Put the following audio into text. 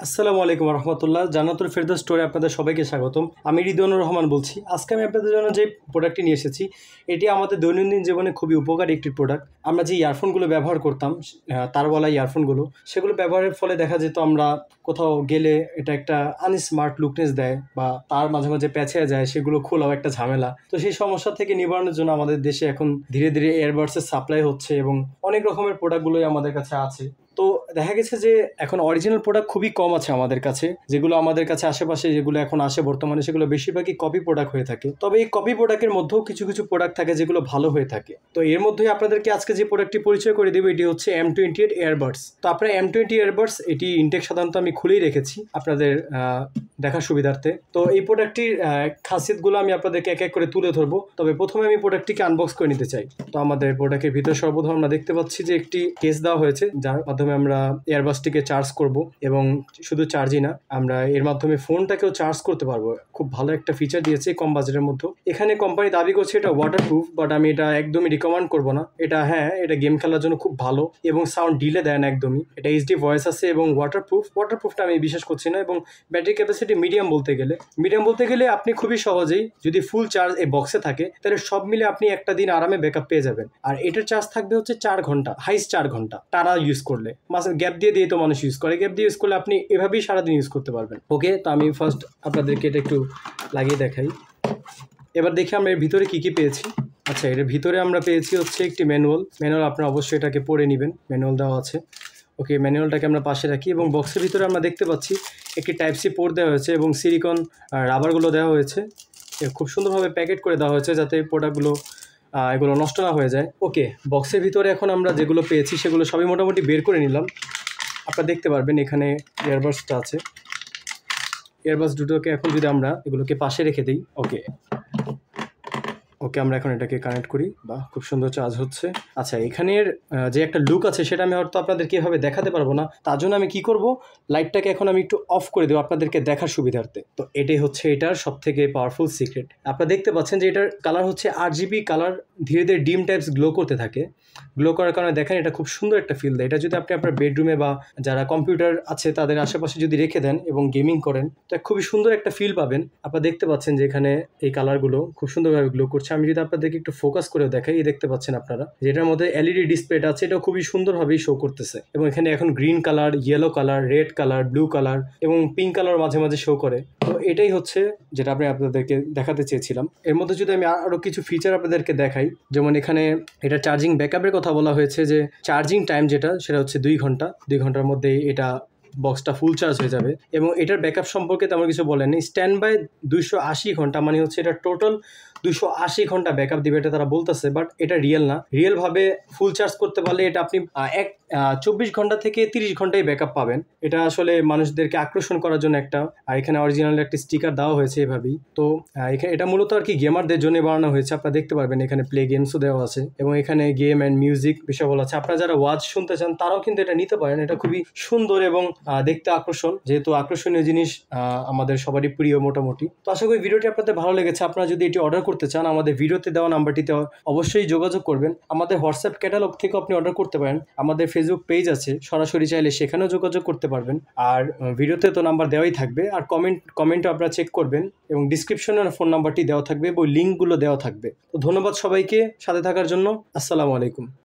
আসসালামু আলাইকুম রহমতুল্লাহ। জান্নাতুল ফেরদৌস স্টোরে আপনাদের সবাইকে স্বাগতম। আমি রিদওয়ানুর রহমান বলছি। আজকে আমি আপনাদের জন্য যে প্রোডাক্টটি নিয়ে এসেছি, এটি আমাদের দৈনন্দিন জীবনে খুবই উপকারী একটি প্রোডাক্ট। আমরা যে ইয়ারফোনগুলো ব্যবহার করতাম, তারওয়ালা ইয়ারফোনগুলো, সেগুলো ব্যবহারের ফলে দেখা যেত আমরা কোথাও গেলে এটা একটা আনস্মার্ট লুকনেস দেয় বা তার মাঝে মাঝে প্যাঁচে যায়, সেগুলো খোলাও একটা ঝামেলা। তো সেই সমস্যা থেকে নিবারণের জন্য আমাদের দেশে এখন ধীরে ধীরে এয়ারবাডসের সাপ্লাই হচ্ছে এবং অনেক রকমের প্রোডাক্টগুলোই আমাদের কাছে আছে। তো দেখা গেছে যে এখন অরিজিনাল প্রোডাক্ট খুবই কম আছে আমাদের কাছে। যেগুলো আমাদের কাছে আশেপাশে যেগুলো এখন আসে বর্তমানে, সেগুলো বেশিরভাগই কপি প্রোডাক্ট হয়ে থাকে। তবে এই কপি প্রোডাক্টের মধ্যেও কিছু কিছু প্রোডাক্ট থাকে যেগুলো ভালো হয়ে থাকে। তো এর মধ্যেই আপনাদেরকে আজকে যে প্রোডাক্টটি পরিচয় করে দেবো, এটি হচ্ছে M28 এয়ারবাডস। তো আপনার M20 এয়ারবাডস, এটি ইনটেক সাধারণত আমি খুলেই রেখেছি আপনাদের দেখার সুবিধার্থে। তো এই প্রোডাক্টটির খাসিয়তগুলো আমি আপনাদেরকে এক এক করে তুলে ধরবো। তবে প্রথমে আমি প্রোডাক্টটিকে আনবক্স করে নিতে চাই। তো আমাদের প্রোডাক্টের ভিতর সর্বপ্রথম আমরা দেখতে পাচ্ছি যে একটি কেস দেওয়া হয়েছে, যার মাধ্যমে আমরা এয়ারবাডসটিকে চার্জ করব। এবং শুধু চার্জই না, আমরা এর মাধ্যমে ফোনটাকেও চার্জ করতে পারবো। খুব ভালো একটা ফিচার দিয়েছে কম বাজেটের মধ্যে। এখানে কোম্পানি দাবি করছে এটা ওয়াটারপ্রুফ, বাট আমি এটা একদমই রিকমেন্ড করবো না। এটা এটা গেম খেলার জন্য খুব ভালো এবং সাউন্ড ডিলে দেয় না একদমই। এটা এইচডি ভয়েস আছে এবং ওয়াটারপ্রুফটা আমি বিশ্বাস করছি না। এবং ব্যাটারি ক্যাপাসিটি মিডিয়াম বলতে গেলে আপনি খুবই সহজেই, যদি ফুল চার্জ এই বক্সে থাকে, তাহলে সব মিলে আপনি একটা দিন আরামে ব্যাকআপ পেয়ে যাবেন। আর এটার চার্জ থাকবে হচ্ছে 4 ঘন্টা, হাইস্ট 4 ঘন্টা টানা ইউজ করলে। মাঝে গ্যাপ দিয়ে তো মানুষ ইউজ করে, গ্যাপ দিয়ে ইউজ করলে আপনি এভাবেই সারাদিন ইউজ করতে পারবেন। ওকে, তো আমি ফার্স্ট আপনাদেরকে এটা একটু লাগিয়ে দেখাই। এবার দেখি আমরা এর ভিতরে কী কী পেয়েছি। আচ্ছা, এর ভিতরে আমরা পেয়েছি হচ্ছে একটি ম্যানুয়াল। আপনারা অবশ্যই এটাকে পড়ে নেবেন, ম্যানুয়াল দেওয়া আছে। ওকে, ম্যানুয়ালটাকে আমরা পাশে রাখি। এবং বক্সের ভিতরে আমরা দেখতে পাচ্ছি একটি টাইপ সি পোর্ট দেওয়া হয়েছে এবং সিলিকন রাবারগুলো দেওয়া হয়েছে। খুব সুন্দরভাবে প্যাকেট করে দেওয়া হয়েছে যাতে প্রোডাক্টগুলো এগুলো নষ্ট না হয়ে যায়। ওকে, বক্সের ভিতরে এখন আমরা যেগুলো পেয়েছি সেগুলো সবই মোটামুটি বের করে নিলাম। আপনারা দেখতে পারবেন এখানে এয়ারবাডসটা আছে। এয়ারবাডস দুটোকে এখন যদি আমরা এগুলোকে পাশে রেখে দিই, ওকে, আমরা এখন এটাকে কানেক্ট করি। বা খুব সুন্দর চার্জ হচ্ছে। আচ্ছা, এখানের যে একটা লুক আছে সেটা আমি হয়তো আপনাদেরকে এভাবে দেখাতে পারবো না। তার জন্য আমি কি করব, লাইটটাকে এখন আমি একটু অফ করে দেবো আপনাদেরকে দেখার সুবিধার্থে। তো এটাই হচ্ছে এটার সব থেকে পাওয়ারফুল সিক্রেট। আপনারা দেখতে পাচ্ছেন যে এটার কালার হচ্ছে RGB কালার, ধীরে ধীরে ডিম টাইপস গ্লো করতে থাকে। গ্লো করার কারণে দেখেন এটা খুব সুন্দর একটা ফিল দেয়। এটা যদি আপনি আপনার বেডরুমে বা যারা কম্পিউটার আছে তাদের আশেপাশে যদি রেখে দেন এবং গেমিং করেন, তো খুবই সুন্দর একটা ফিল পাবেন। আপনারা দেখতে পাচ্ছেন যে এখানে এই কালারগুলো খুব সুন্দরভাবে গ্লো করছে। আমি যদি আপনাদেরকে একটু ফোকাস করে দেখাই, দেখতে পাচ্ছেন আপনারা যেটার মধ্যে LED ডিসপ্লেটা আছে, এটা খুবই সুন্দরভাবেই শো করতেছে। এবং এখানে এখন green colour, yellow colour, red colour, blue colour এবং পিঙ্ক কালার মাঝে মাঝে শো করে। তো এটাই হচ্ছে যেটা আমি আপনাদেরকে দেখাতে চেয়েছিলাম। এর মধ্যে যদি আমি আরও কিছু ফিচার আপনাদেরকে দেখাই, যেমন এখানে এটা চার্জিং ব্যাকআপের কথা বলা হয়েছে, যে চার্জিং টাইম সেটা হচ্ছে 2 ঘন্টা। 2 ঘন্টার মধ্যে এটা বক্সটা ফুল চার্জ হয়ে যাবে। এবং এটার ব্যাকআপ সম্পর্কে তেমন কিছু বলেনি। স্ট্যান্ড বাই 280 ঘন্টা, মানে হচ্ছে এটা টোটাল 280 ঘন্টা ব্যাকআপ দিবে, এটা তারা বলতেছে। বাট এটা রিয়েল না। রিয়েলভাবে ফুল চার্জ করতে পারলে এটা আপনি 24 ঘন্টা থেকে 30 ঘন্টায় ব্যাকআপ পাবেন। এটা আসলে মানুষদেরকে আকর্ষণ করার জন্য একটা। আর এখানে অরিজিনাল একটা স্টিকার দেওয়া হয়েছে এভাবেই। তো এখানে এটা মূলত আর কি গেমারদের জন্য বানানো হয়েছে। আপনারা দেখতে পারবেন এখানে প্লে গেমসও দেওয়া আছে এবং এখানে গেম অ্যান্ড মিউজিক বিষয় বলা আছে। আপনারা যারা ওয়াজ শুনতে চান তারাও কিন্তু এটা নিতে পারেন। এটা খুবই সুন্দর এবং দেখতে আকর্ষণ, যেহেতু আকর্ষণীয় জিনিস আমাদের সবারই প্রিয় মোটামুটি। তো আশা করি ভিডিওটি আপনাদের ভালো লেগেছে। আপনারা যদি এটি অর্ডার করতে চান, আমাদের ভিডিওতে দেওয়া নাম্বারটিতে অবশ্যই যোগাযোগ করবেন। আমাদের হোয়াটসঅ্যাপ ক্যাটালগ থেকে আপনি অর্ডার করতে পারেন। আমাদের ফেসবুক পেজ আছে, সরাসরি চাইলে সেখানেও যোগাযোগ করতে পারবেন। আর ভিডিওতে তো নাম্বার দেওয়াই থাকবে। আর কমেন্টও আপনারা চেক করবেন এবং ডিসক্রিপশনে ফোন নাম্বারটি দেওয়া থাকবে, ওই লিঙ্কগুলো দেওয়া থাকবে। তো ধন্যবাদ সবাইকে সাথে থাকার জন্য। আসসালামু আলাইকুম।